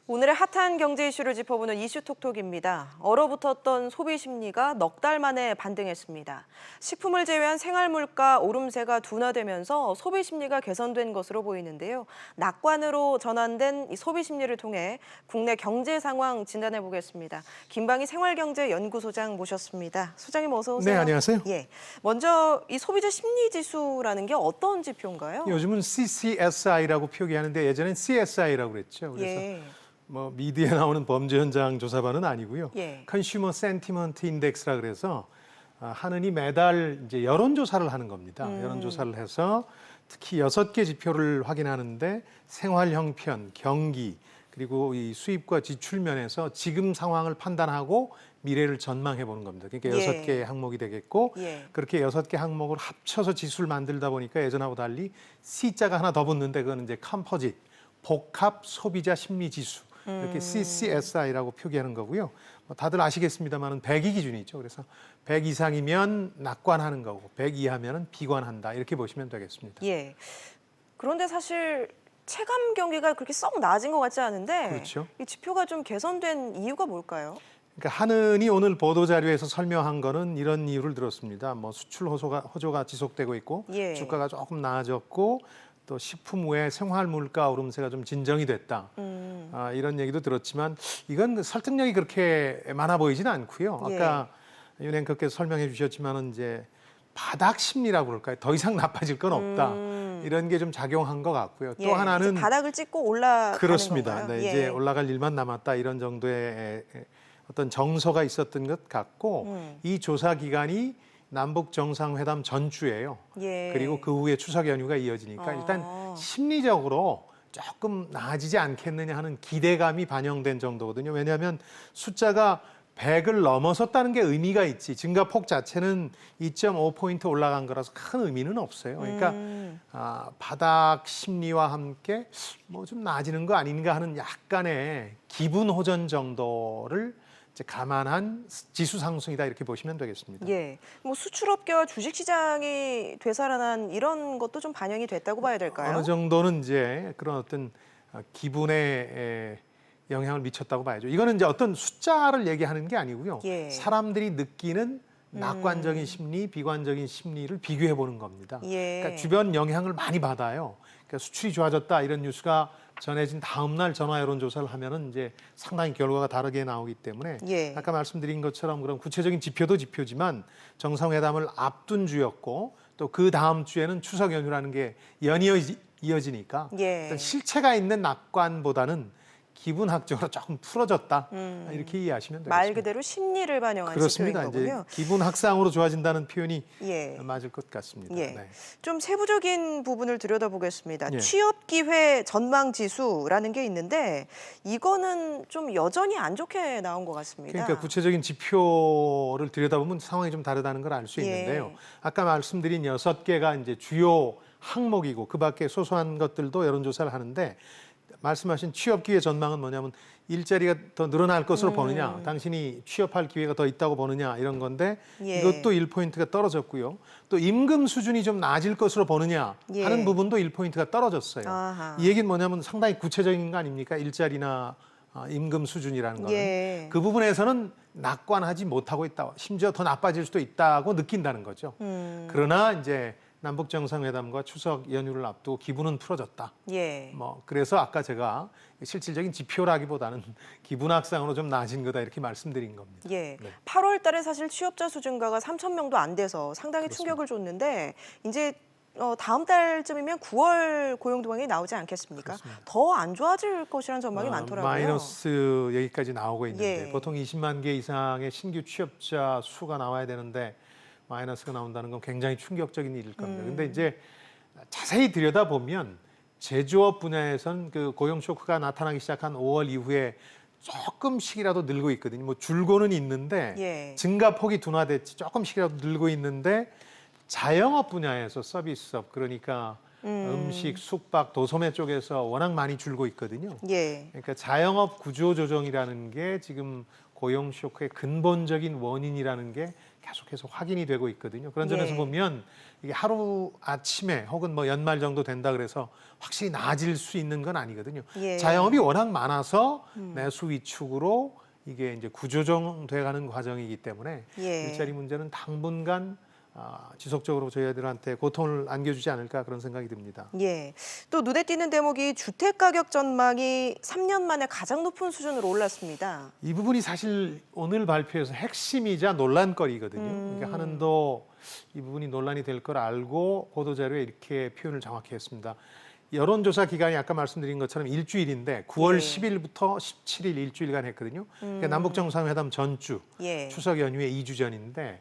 오늘의 핫한 경제 이슈를 짚어보는 이슈톡톡입니다. 얼어붙었던 소비 심리가 넉 달 만에 반등했습니다. 식품을 제외한 생활물가 오름세가 둔화되면서 소비 심리가 개선된 것으로 보이는데요. 낙관으로 전환된 이 소비 심리를 통해 국내 경제 상황 진단해 보겠습니다. 김방희 생활경제연구소장 모셨습니다. 소장님 어서 오세요. 네, 안녕하세요. 예, 먼저 이 소비자 심리 지수라는 게 어떤 지표인가요? 요즘은 CCSI라고 표기하는데 예전엔 CSI라고 그랬죠. 그래서 예. 뭐 미디어에 나오는 범죄 현장 조사반은 아니고요. 예. 컨슈머 센티먼트 인덱스라 그래서 하느니 매달 이제 여론 조사를 하는 겁니다. 여론 조사를 해서 특히 6개 지표를 확인하는데 생활 형편, 경기, 그리고 이 수입과 지출 면에서 지금 상황을 판단하고 미래를 전망해 보는 겁니다. 그러니까 예. 6개의 항목이 되겠고 예. 그렇게 6개 항목을 합쳐서 지수를 만들다 보니까 예전하고 달리 C자가 하나 더 붙는데 그거는 이제 컴포짓, 복합 소비자 심리 지수. 이렇게 CCSI라고 표기하는 거고요. 다들 아시겠습니다만은 100이 기준이죠. 그래서 100 이상이면 낙관하는 거고 100 이하면은 비관한다. 이렇게 보시면 되겠습니다. 예. 그런데 사실 체감 경기가 그렇게 썩 낮은 것 같지 않은데 그렇죠. 이 지표가 좀 개선된 이유가 뭘까요? 그러니까 하느니 오늘 보도 자료에서 설명한 거는 이런 이유를 들었습니다. 뭐 수출 호조가 지속되고 있고 예. 주가가 조금 나아졌고 또 식품 외 생활 물가 오름세가 좀 진정이 됐다. 이런 얘기도 들었지만 이건 설득력이 그렇게 많아 보이지는 않고요. 아까 윤 앵커께서 설명해 주셨지만은 이제 바닥 심리라고 그럴까요? 더 이상 나빠질 건 없다. 이런 게 좀 작용한 것 같고요. 또 예. 하나는 이제 바닥을 찍고 올라가는 그렇습니다. 건가요? 네, 예. 이제 올라갈 일만 남았다 이런 정도의 어떤 정서가 있었던 것 같고 이 조사 기간이 남북 정상회담 전주예요. 예. 그리고 그 후에 추석 연휴가 이어지니까 일단 심리적으로 조금 나아지지 않겠느냐 하는 기대감이 반영된 정도거든요. 왜냐하면 숫자가 100을 넘어섰다는 게 의미가 있지 증가폭 자체는 2.5포인트 올라간 거라서 큰 의미는 없어요. 그러니까 바닥 심리와 함께 뭐 좀 나아지는 거 아닌가 하는 약간의 기분 호전 정도를 이제 감안한 지수 상승이다 이렇게 보시면 되겠습니다. 예. 뭐 수출업계와 주식시장이 되살아난 이런 것도 좀 반영이 됐다고 봐야 될까요? 어느 정도는 이제 그런 어떤 기분에 영향을 미쳤다고 봐야죠. 이거는 이제 어떤 숫자를 얘기하는 게 아니고요. 예. 사람들이 느끼는 낙관적인 심리, 비관적인 심리를 비교해 보는 겁니다. 예. 그러니까 주변 영향을 많이 받아요. 그러니까 수출이 좋아졌다 이런 뉴스가 전해진 다음 날 전화 여론 조사를 하면은 이제 상당히 결과가 다르게 나오기 때문에 예. 아까 말씀드린 것처럼 그런 구체적인 지표도 지표지만 정상회담을 앞둔 주였고 또 그 다음 주에는 추석 연휴라는 게 이어지니까 예. 일단 실체가 있는 낙관보다는 기분학적으로 조금 풀어졌다 이렇게 이해하시면 되겠습니다. 말 그대로 심리를 반영한 그렇습니다. 지표인 거군요. 이제 기분학상으로 좋아진다는 표현이 예. 맞을 것 같습니다. 예. 네. 좀 세부적인 부분을 들여다보겠습니다. 예. 취업 기회 전망 지수라는 게 있는데 이거는 좀 여전히 안 좋게 나온 것 같습니다. 그러니까 구체적인 지표를 들여다보면 상황이 좀 다르다는 걸 알 수 예. 있는데요. 아까 말씀드린 6개가 이제 주요 항목이고 그 밖에 소소한 것들도 여론조사를 하는데 말씀하신 취업 기회 전망은 뭐냐면 일자리가 더 늘어날 것으로 보느냐, 당신이 취업할 기회가 더 있다고 보느냐 이런 건데 예. 이것도 1포인트가 떨어졌고요. 또 임금 수준이 좀 낮을 것으로 보느냐 예. 하는 부분도 1포인트가 떨어졌어요. 아하. 이 얘기는 뭐냐면 상당히 구체적인 거 아닙니까? 일자리나 임금 수준이라는 거는. 예. 그 부분에서는 낙관하지 못하고 있다. 심지어 더 나빠질 수도 있다고 느낀다는 거죠. 그러나 이제 남북 정상회담과 추석 연휴를 앞두고 기분은 풀어졌다. 예. 뭐 그래서 아까 제가 실질적인 지표라기보다는 기분학상으로 좀 나아진 거다 이렇게 말씀드린 겁니다. 예. 네. 8월 달에 사실 취업자 수 증가가 3천 명도 안 돼서 상당히 그렇습니다. 충격을 줬는데 이제 다음 달쯤이면 9월 고용 동향이 나오지 않겠습니까? 그렇습니다. 더 안 좋아질 것이라는 전망이 많더라고요. 마이너스 여기까지 나오고 있는데 예. 보통 20만 개 이상의 신규 취업자 수가 나와야 되는데 마이너스가 나온다는 건 굉장히 충격적인 일일 겁니다. 근데 이제 자세히 들여다보면 제조업 분야에선 그 고용 쇼크가 나타나기 시작한 5월 이후에 조금씩이라도 늘고 있거든요. 뭐 줄고는 있는데 예. 증가폭이 둔화됐지 조금씩이라도 늘고 있는데 자영업 분야에서 서비스업 그러니까 음식, 숙박, 도소매 쪽에서 워낙 많이 줄고 있거든요. 예. 그러니까 자영업 구조 조정이라는 게 지금 고용 쇼크의 근본적인 원인이라는 게 계속해서 확인이 되고 있거든요. 그런 점에서 예. 보면 이게 하루 아침에 혹은 뭐 연말 정도 된다 그래서 확실히 나아질 수 있는 건 아니거든요. 예. 자영업이 워낙 많아서 매수 위축으로 이게 이제 구조정돼가는 과정이기 때문에 예. 일자리 문제는 당분간 지속적으로 저희들한테 고통을 안겨주지 않을까 그런 생각이 듭니다. 예. 또 눈에 띄는 대목이 주택 가격 전망이 3년 만에 가장 높은 수준으로 올랐습니다. 이 부분이 사실 오늘 발표에서 핵심이자 논란거리거든요. 그러니까 한은도 이 부분이 논란이 될 걸 알고 보도자료에 이렇게 표현을 정확히 했습니다. 여론조사 기간이 아까 말씀드린 것처럼 일주일인데 9월 예. 10일부터 17일 일주일간 했거든요. 그러니까 남북정상회담 전주, 예. 추석 연휴에 2주 전인데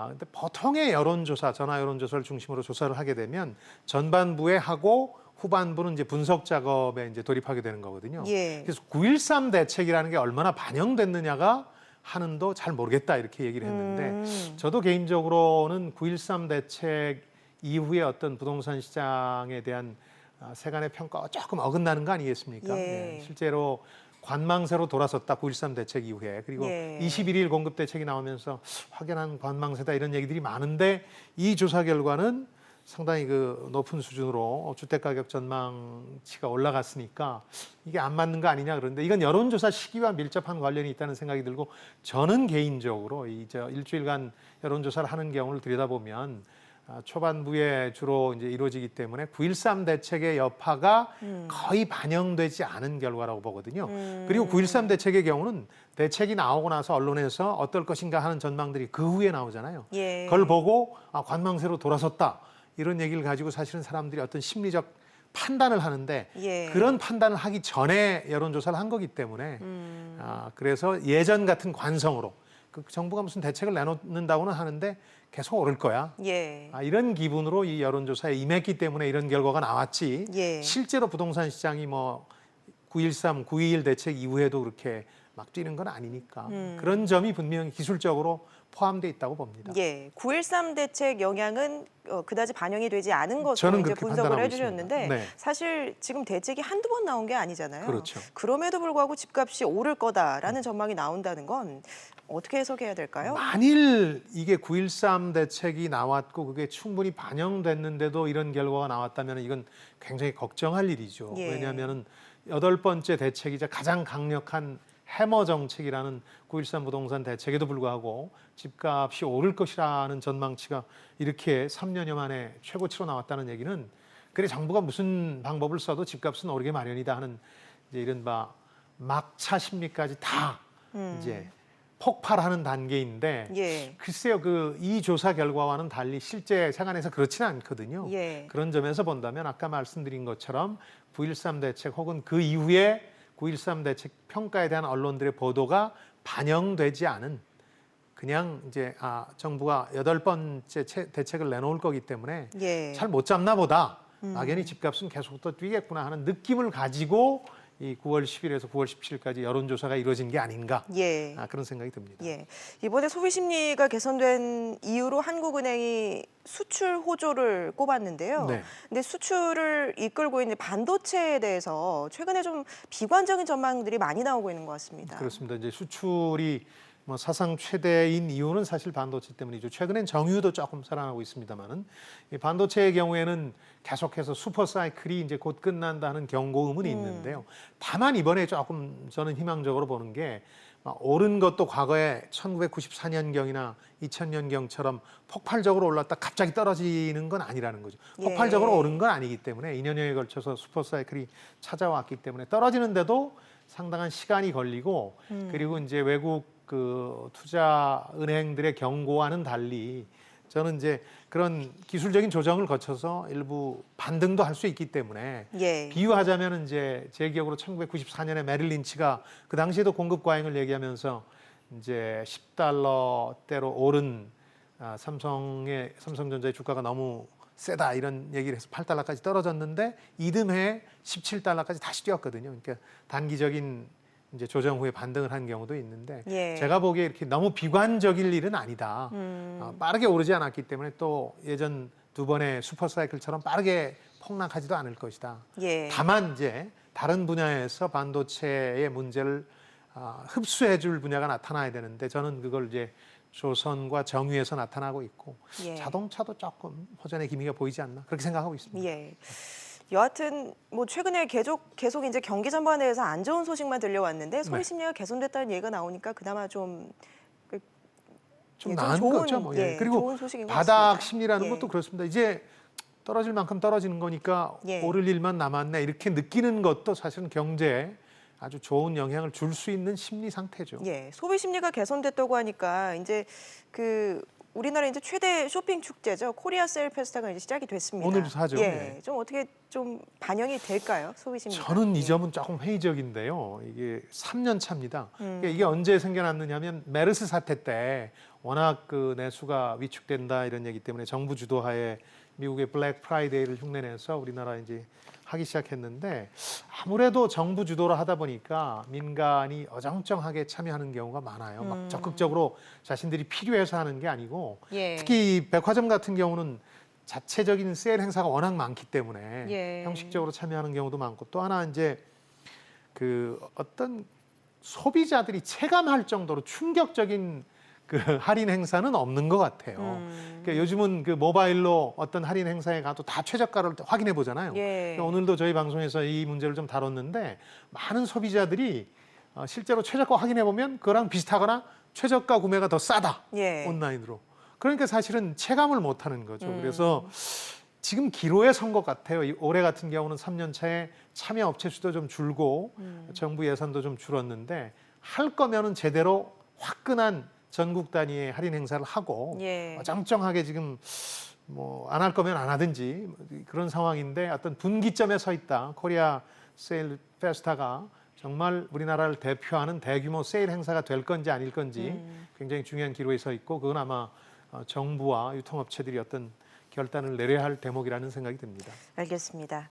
근데 보통의 여론조사, 전화 여론조사를 중심으로 조사를 하게 되면 전반부에 하고 후반부는 이제 분석 작업에 이제 돌입하게 되는 거거든요. 예. 그래서 9.13 대책이라는 게 얼마나 반영됐느냐가 하는도 잘 모르겠다 이렇게 얘기를 했는데 저도 개인적으로는 9.13 대책 이후에 어떤 부동산 시장에 대한 세간의 평가가 조금 어긋나는 거 아니겠습니까? 예. 실제로 관망세로 돌아섰다 9.13 대책 이후에 그리고 예. 21일 공급 대책이 나오면서 확연한 관망세다 이런 얘기들이 많은데 이 조사 결과는 상당히 그 높은 수준으로 주택가격 전망치가 올라갔으니까 이게 안 맞는 거 아니냐 그런데 이건 여론조사 시기와 밀접한 관련이 있다는 생각이 들고 저는 개인적으로 이제 일주일간 여론조사를 하는 경우를 들여다보면 초반부에 주로 이제 이루어지기 때문에 9.13 대책의 여파가 거의 반영되지 않은 결과라고 보거든요. 그리고 9.13 대책의 경우는 대책이 나오고 나서 언론에서 어떨 것인가 하는 전망들이 그 후에 나오잖아요. 예. 그걸 보고 관망세로 돌아섰다. 이런 얘기를 가지고 사실은 사람들이 어떤 심리적 판단을 하는데 예. 그런 판단을 하기 전에 여론조사를 한 거기 때문에 그래서 예전 같은 관성으로 그 정부가 무슨 대책을 내놓는다고는 하는데 계속 오를 거야. 예. 이런 기분으로 이 여론조사에 임했기 때문에 이런 결과가 나왔지. 예. 실제로 부동산 시장이 뭐 9.13, 9.21 대책 이후에도 그렇게 막 뛰는 건 아니니까 그런 점이 분명히 기술적으로 포함돼 있다고 봅니다. 예, 9.13 대책 영향은 그다지 반영이 되지 않은 것으로 저는 이제 그렇게 분석을 판단하고 해주셨는데 있습니다. 네. 사실 지금 대책이 한두 번 나온 게 아니잖아요. 그렇죠. 그럼에도 불구하고 집값이 오를 거다라는 전망이 나온다는 건 어떻게 해석해야 될까요? 만일 이게 9.13 대책이 나왔고 그게 충분히 반영됐는데도 이런 결과가 나왔다면 이건 굉장히 걱정할 일이죠. 예. 왜냐하면 8번째 대책이자 가장 강력한 해머 정책이라는 9.13 부동산 대책에도 불구하고 집값이 오를 것이라는 전망치가 이렇게 3년여 만에 최고치로 나왔다는 얘기는 그래 정부가 무슨 방법을 써도 집값은 오르게 마련이다 하는 이제 이른바 막차 심리까지 다 이제 폭발하는 단계인데 예. 글쎄요 이 조사 결과와는 달리 실제 생활에서 그렇지는 않거든요. 예. 그런 점에서 본다면 아까 말씀드린 것처럼 9.13 대책 혹은 그 이후에 9.13 대책 평가에 대한 언론들의 보도가 반영되지 않은 그냥 이제 정부가 8번째 대책을 내놓을 거기 때문에 예. 잘 못 잡나 보다. 막연히 집값은 계속 또 뛰겠구나 하는 느낌을 가지고 이 9월 10일에서 9월 17일까지 여론조사가 이루어진 게 아닌가 예. 그런 생각이 듭니다. 예. 이번에 소비 심리가 개선된 이후로 한국은행이 수출 호조를 꼽았는데요. 네. 근데 수출을 이끌고 있는 반도체에 대해서 최근에 좀 비관적인 전망들이 많이 나오고 있는 것 같습니다. 그렇습니다. 이제 수출이 뭐 사상 최대인 이유는 사실 반도체 때문이죠. 최근엔 정유도 조금 살아나고 있습니다만은 이 반도체의 경우에는 계속해서 슈퍼 사이클이 이제 곧 끝난다는 경고음은 있는데요. 다만 이번에 조금 저는 희망적으로 보는 게 오른 것도 과거에 1994년경이나 2000년경처럼 폭발적으로 올랐다 갑자기 떨어지는 건 아니라는 거죠. 폭발적으로 예. 오른 건 아니기 때문에 2년여에 걸쳐서 슈퍼 사이클이 찾아왔기 때문에 떨어지는데도 상당한 시간이 걸리고 그리고 이제 외국 그 투자 은행들의 경고와는 달리 저는 이제 그런 기술적인 조정을 거쳐서 일부 반등도 할 수 있기 때문에 예. 비유하자면 이제 제 기억으로 1994년에 메릴 린치가 그 당시에도 공급 과잉을 얘기하면서 이제 $10대로 오른 삼성전자의 주가가 너무 세다 이런 얘기를 해서 $8까지 떨어졌는데 이듬해 $17까지 다시 뛰었거든요. 그러니까 단기적인 이제 조정 후에 반등을 한 경우도 있는데 예. 제가 보기에 이렇게 너무 비관적일 일은 아니다. 빠르게 오르지 않았기 때문에 또 예전 두 번의 슈퍼 사이클처럼 빠르게 폭락하지도 않을 것이다. 예. 다만 이제 다른 분야에서 반도체의 문제를 흡수해줄 분야가 나타나야 되는데 저는 그걸 이제 조선과 정유에서 나타나고 있고 예. 자동차도 조금 호전의 기미가 보이지 않나 그렇게 생각하고 있습니다. 예. 여하튼 뭐 최근에 계속 이제 경기 전반에 대해서 안 좋은 소식만 들려왔는데 소비 심리가 개선됐다는 얘기가 나오니까 그나마 좀 좀 예, 나은 좋은, 거죠. 뭐. 예, 그리고 좋은 소식인 것 바닥 같습니다. 심리라는 예. 것도 그렇습니다. 이제 떨어질 만큼 떨어지는 거니까 예. 오를 일만 남았네 이렇게 느끼는 것도 사실은 경제에 아주 좋은 영향을 줄 수 있는 심리 상태죠. 예, 소비 심리가 개선됐다고 하니까 이제 우리나라 이제 최대 쇼핑 축제죠. 코리아 세일 페스타가 이제 시작이 됐습니다. 오늘부터 하죠. 예, 예. 좀 어떻게 좀 반영이 될까요? 소비 심리가. 저는 이 예. 점은 조금 회의적인데요. 이게 3년 차입니다. 음. 이게 언제 생겨났느냐면 메르스 사태 때 워낙 그 내수가 위축된다 이런 얘기 때문에 정부 주도하에 미국의 블랙 프라이데이를 흉내내서 우리나라 이제 하기 시작했는데 아무래도 정부 주도로 하다 보니까 민간이 어정쩡하게 참여하는 경우가 많아요. 막 적극적으로 자신들이 필요해서 하는 게 아니고 예. 특히 백화점 같은 경우는 자체적인 세일 행사가 워낙 많기 때문에 예. 형식적으로 참여하는 경우도 많고 또 하나 이제 그 어떤 소비자들이 체감할 정도로 충격적인 그 할인 행사는 없는 것 같아요. 그러니까 요즘은 그 모바일로 어떤 할인 행사에 가도 다 최저가를 확인해 보잖아요. 예. 그러니까 오늘도 저희 방송에서 이 문제를 좀 다뤘는데 많은 소비자들이 실제로 최저가 확인해 보면 그거랑 비슷하거나 최저가 구매가 더 싸다 예. 온라인으로. 그러니까 사실은 체감을 못하는 거죠. 그래서 지금 기로에 선 것 같아요. 올해 같은 경우는 3년 차에 참여 업체 수도 좀 줄고 정부 예산도 좀 줄었는데 할 거면은 제대로 화끈한 전국 단위의 할인 행사를 하고 예. 어정쩡하게 지금 뭐 안 할 거면 안 하든지 그런 상황인데 어떤 분기점에 서 있다. 코리아 세일 페스타가 정말 우리나라를 대표하는 대규모 세일 행사가 될 건지 아닐 건지 굉장히 중요한 기로에 서 있고 그건 아마 정부와 유통업체들이 어떤 결단을 내려야 할 대목이라는 생각이 듭니다. 알겠습니다.